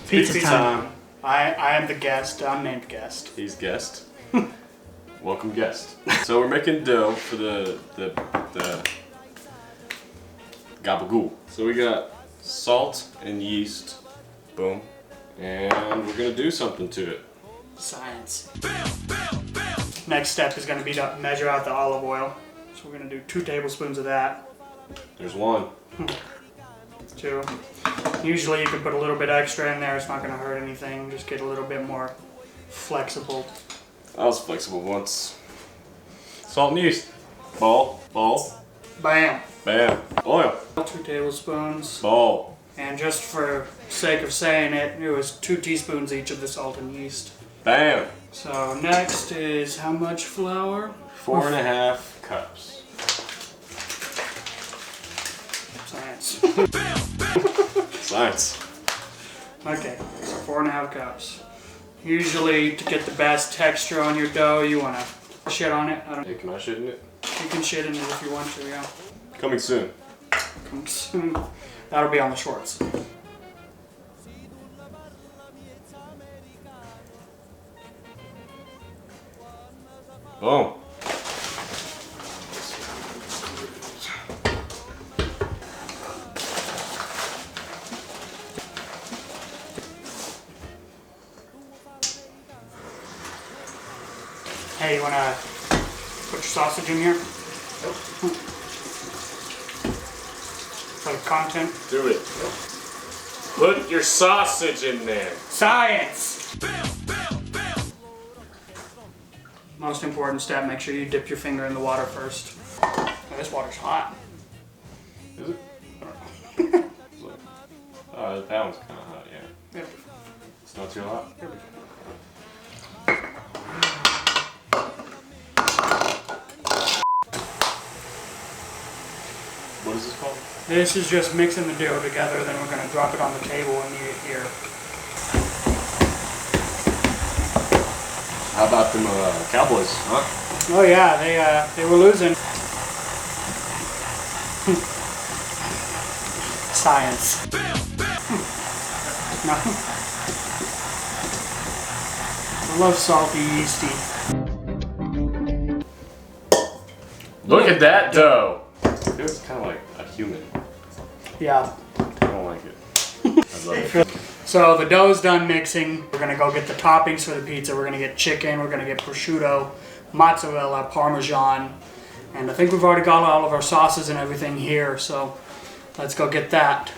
Pizza time. I am the guest. I'm named guest. He's guest. Welcome guest. So we're making dough for the gahbuhgool. So we got salt and yeast. Boom. And we're gonna do something to it. Science. Next step is gonna be to measure out the olive oil. So we're gonna do 2 tablespoons of that. There's 1. 2. Usually you can put a little bit extra in there. It's not gonna hurt anything. Just get a little bit more flexible. I was flexible once. Salt and yeast. Ball. Bam. Bam. Oil. 2 tablespoons. Ball. And just for sake of saying it, it was 2 teaspoons each of the salt and yeast. Bam. So next is how much flour? 4.5 cups. Science. Science. Okay, so 4.5 cups. Usually, to get the best texture on your dough, you want to shit on it. Hey, can I shit in it? You can shit in it if you want to, yeah. Coming soon. Come soon. That'll be on the shorts. Boom. Hey, you want to put your sausage in here? Yep. For the content? Do it. Put your sausage in there. Science! Most important step, make sure you dip your finger in the water first. Oh, this water's hot. Is it? That one's kind of hot, yeah. Yep. It's not too hot? What is this called? This is just mixing the dough together, then we're going to drop it on the table and eat it here. How about them Cowboys, huh? Oh yeah, they were losing. Science. No. I love salty, yeasty. Look at that dough! It's kind of like a human. Yeah. I don't like it. I love it. So the dough's done mixing. We're gonna go get the toppings for the pizza. We're gonna get chicken, we're gonna get prosciutto, mozzarella, parmesan, and I think we've already got all of our sauces and everything here, so let's go get that.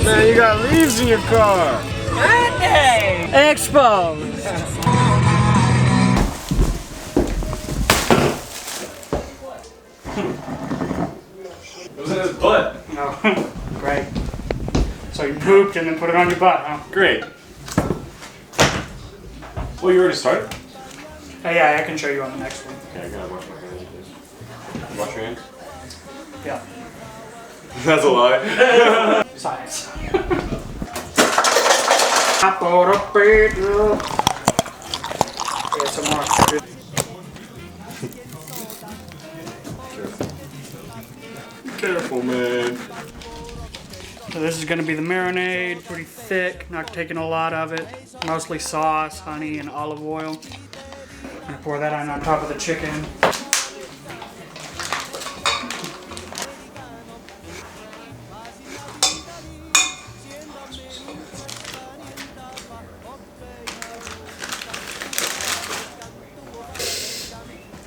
Man, you got leaves in your car! Hey! Exposed! It was in his butt. No. Great. So you pooped and then put it on your butt, huh? Great. Well, you already started? Oh yeah, I can show you on the next one. Okay, I gotta wash my hands, please. Wash your hands? Yeah. That's a lie. Science. Some more. Careful, man. So this is going to be the marinade, pretty thick, not taking a lot of it. Mostly sauce, honey, and olive oil. I'm going to pour that on top of the chicken.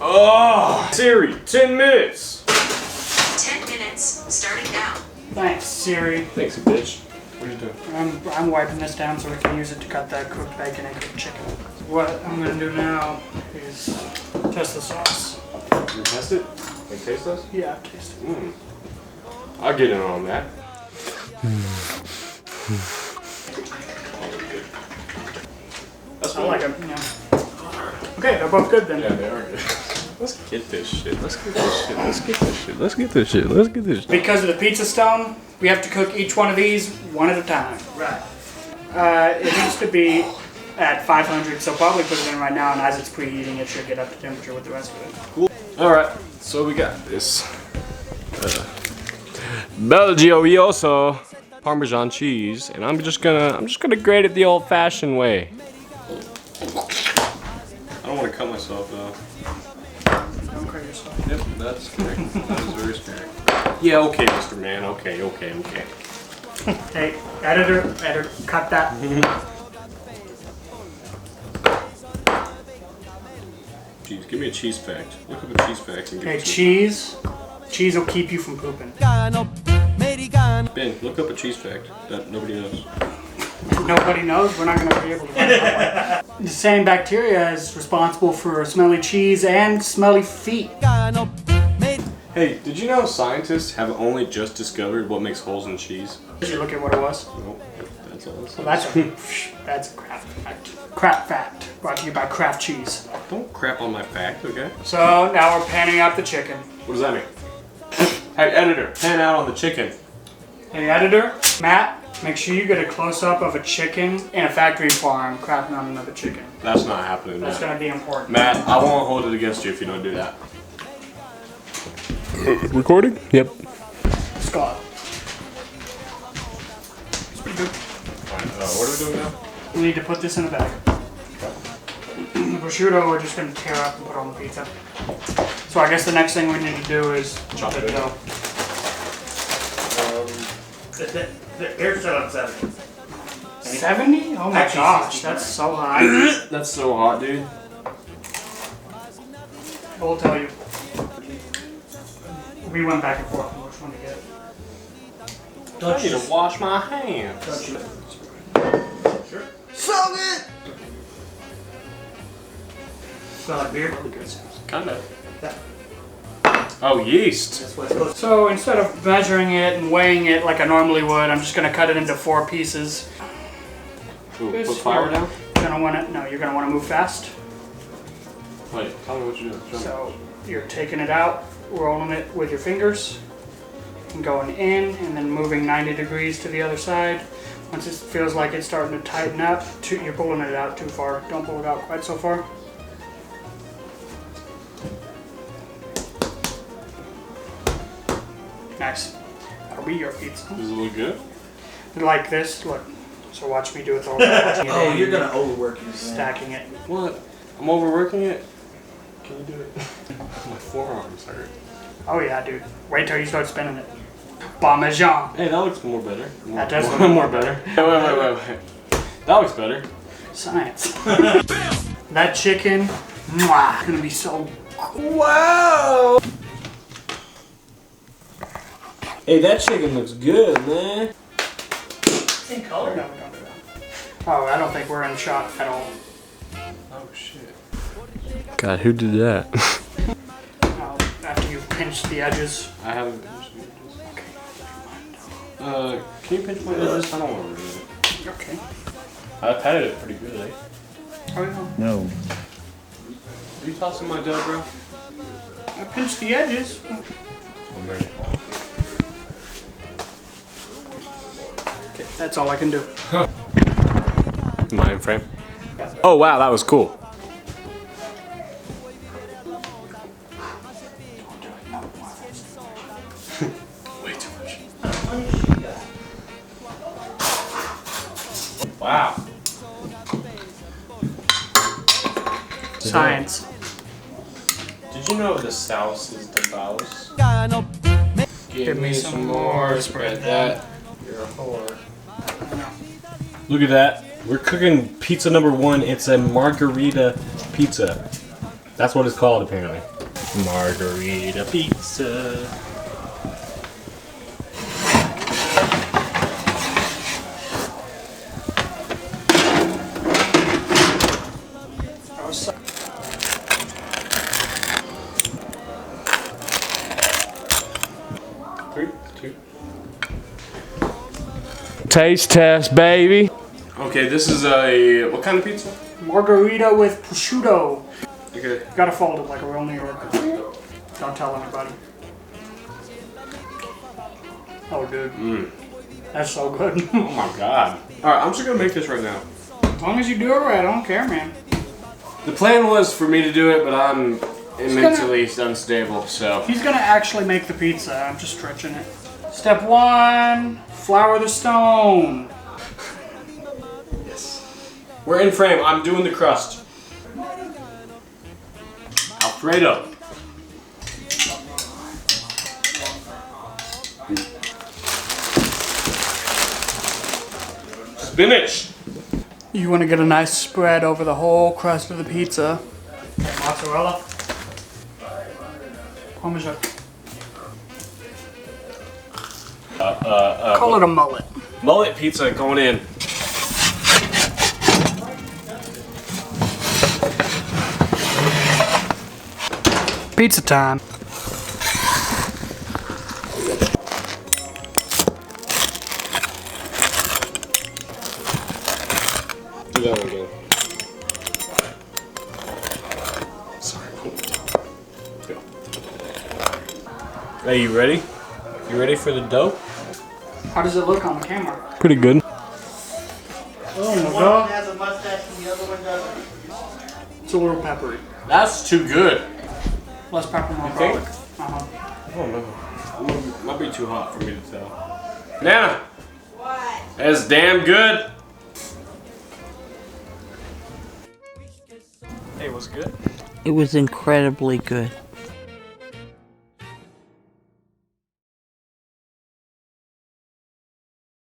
Oh! Siri, 10 minutes! 10 minutes, starting now. Thanks, Siri. Thanks, you bitch. What are you doing? I'm wiping this down so we can use it to cut that cooked bacon and cooked chicken. What I'm going to do now is test the sauce. You test it? Like taste us? Yeah, taste it. I'll get in on that. That's I like them, yeah. Okay, they're both good then. Yeah, they are good. Let's get this shit. Let's get this shit. Let's get this shit. Let's get this shit. Let's get this shit. Because of the pizza stone, we have to cook each one of these one at a time. Right. It needs to be at 500, so probably put it in right now, and as it's preheating, it should get up to temperature with the rest of it. Cool. Alright, so we got this Belgioioso Parmesan cheese, and I'm just gonna grate it the old-fashioned way. I don't want to cut myself though. Don't cut yourself. Yep, that's scary. That is very scary. Yeah, okay, Mr. Man. Okay. Hey, editor, cut that. Cheese. Give me a cheese fact. Look up a cheese fact and give Okay, it to cheese will keep you from pooping. Ben, look up a cheese fact that nobody knows. Nobody knows. We're not going to be able to find out. The same bacteria is responsible for smelly cheese and smelly feet. Hey, did you know scientists have only just discovered what makes holes in cheese? Did you look at what it was? Nope. That's all it Well, says. that's a crap fact. Crap fact. Brought to you by Kraft Cheese. Don't crap on my fact, okay? So now we're panning out the chicken. What does that mean? Hey, editor, pan out on the chicken. Hey, editor, Matt, make sure you get a close-up of a chicken in a factory farm crapping on another chicken. That's not happening, That's Matt. going to be important. Matt, I won't hold it against you if you don't do that. Recording? Yep. Scott. It's pretty good. Alright, what are we doing now? We need to put this in a bag. The prosciutto we're just going to tear up and put on the pizza. So I guess the next thing we need to do is Chop the it. dough. Here's 770. 70? Oh my Actually, gosh, 69. that's so high. That's so hot, dude. I will tell you. We went back and forth on which one to get. I need to wash my hands. Sure. So good! Smell like beer? Kinda. Yeah. Oh, yeast. That's what it's supposed So instead of measuring it and weighing it like I normally would, I'm just gonna cut it into 4 pieces. Ooh, This put fire down? You're gonna wanna move fast. Wait, tell me what you're doing. Show me. So you're taking it out, rolling it with your fingers, and going in, and then moving 90 degrees to the other side. Once it feels like it's starting to tighten up, you're pulling it out too far. Don't pull it out quite so far. Nice. That'll be your pizza. Does it look good? Like this, look. So watch me do it all. Oh, you're gonna overwork your Stacking it. What? I'm overworking it? Can you do it? My forearms hurt. Oh yeah, dude. Wait till you start spinning it. Parmesan. Hey, that looks more better. That does more, look more better. Wait. That looks better. Science. That chicken, mwah, gonna be so. Wow! Hey, that chicken looks good, man. in color. No, don't do that. Oh, I don't think we're in shot at all. Oh shit. God, who did that? After you've pinched the edges. I haven't pinched the edges. Can you pinch my edges? I don't want to ruin it. Okay. I patted it pretty good, eh? Oh, yeah. No. Are you tossing my dough, bro? I pinched the edges. I'm ready. Okay, that's all I can do. Mind frame. Oh wow, that was cool. Way too much. Wow. Science. Did you know the South is the Baus? Give me some more, spread that. You're a whore. Look at that. We're cooking pizza number 1. It's a margarita pizza. That's what it's called, apparently. Margarita pizza. Taste test, baby. Okay, this is a what kind of pizza? Margarita with prosciutto. Okay. Gotta fold it like a real New Yorker. Don't tell anybody. Oh, dude. That's so good. Oh my god. Alright, I'm just gonna make this right now. As long as you do it right, I don't care, man. The plan was for me to do it, but I'm and mentally he's unstable, so. He's gonna actually make the pizza. I'm just stretching it. Step 1, flour the stone. Yes. We're in frame. I'm doing the crust. Alfredo. Spinach. You want to get a nice spread over the whole crust of the pizza. Okay, mozzarella. Parmesan. Call it a mullet. Mullet pizza going in. Pizza time. Do that one again. Sorry. Go. Are you ready? You ready for the dough? How does it look on the camera? Pretty good. Oh my One god. has a mustache and the other one doesn't. It's a little peppery. That's too good. Less pepper, more think? garlic. Uh-huh. Oh no. Might be too hot for me to tell. Nana! What? That's damn good. Hey, what's good? It was incredibly good.